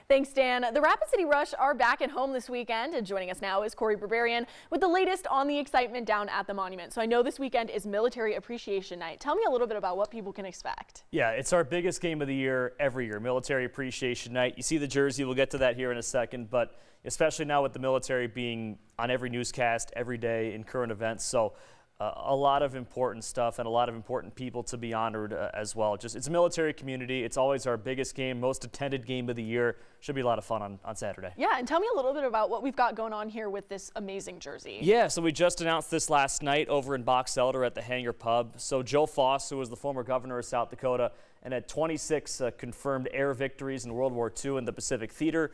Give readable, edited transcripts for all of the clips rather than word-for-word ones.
Thanks, Dan. The Rapid City Rush are back at home this weekend, and joining us now is Cory Berberian with the latest on the excitement down at the monument. So I know this weekend is Military Appreciation Night. Tell me a little bit about what people can expect. Yeah, it's our biggest game of the year every year, Military Appreciation Night. You see the jersey, we'll get to that here in a second, but especially now with the military being on every newscast every day in current events. So a lot of important stuff and a lot of important people to be honored as well. It's a military community. It's always our biggest game, most attended game of the year. Should be a lot of fun on Saturday. Yeah, and tell me a little bit about what we've got going on here with this amazing jersey. Yeah, so we just announced this last night over in Box Elder at the Hangar Pub. So Joe Foss, who was the former governor of South Dakota and had 26 confirmed air victories in World War II in the Pacific Theater,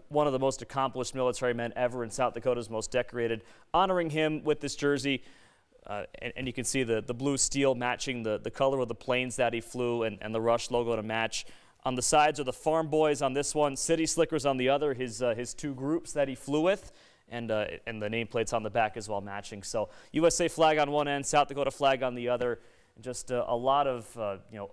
one of the most accomplished military men ever and South Dakota's most decorated, honoring him with this jersey. And you can see the blue steel matching the color of the planes that he flew and the Rush logo to match. On the sides are the Farm Boys on this one, City Slickers on the other, his two groups that he flew with, and the nameplates on the back as well matching. So USA flag on one end, South Dakota flag on the other. Just a lot of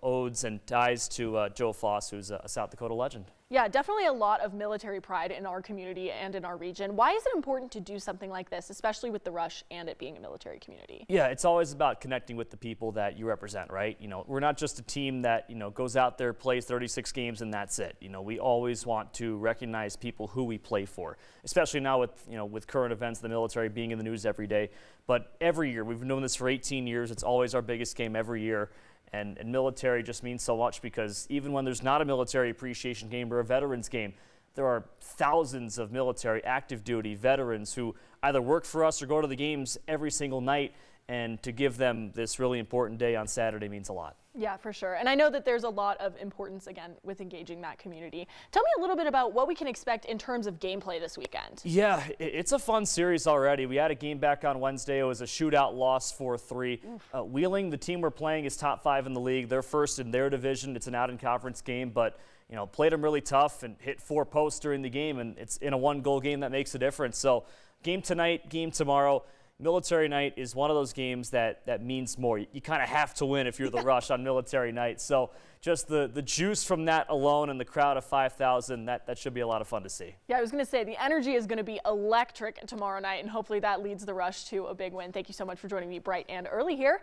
odes and ties to Joe Foss, who's a South Dakota legend. Yeah, definitely a lot of military pride in our community and in our region. Why is it important to do something like this, especially with the Rush and it being a military community? Yeah, it's always about connecting with the people that you represent, right? We're not just a team that, goes out there, plays 36 games and that's it. We always want to recognize people who we play for, especially now with current events, the military being in the news every day. But every year, we've known this for 18 years, it's always our biggest game every year. And military just means so much because even when there's not a military appreciation game or a veterans game, there are thousands of military active duty veterans who either work for us or go to the games every single night. And to give them this really important day on Saturday means a lot. Yeah, for sure. And I know that there's a lot of importance, again, with engaging that community. Tell me a little bit about what we can expect in terms of gameplay this weekend. Yeah, it's a fun series already. We had a game back on Wednesday. It was a shootout loss 4-3. Wheeling, the team we're playing, is top 5 in the league. They're first in their division. It's an out-in-conference game, but played them really tough and hit 4 posts during the game, and it's in a 1-goal game that makes a difference. So game tonight, game tomorrow. Military night is one of those games that means more. You kind of have to win if you're the Rush on military night. So just the juice from that alone and the crowd of 5,000, that should be a lot of fun to see. Yeah, I was going to say the energy is going to be electric tomorrow night, and hopefully that leads the Rush to a big win. Thank you so much for joining me bright and early here.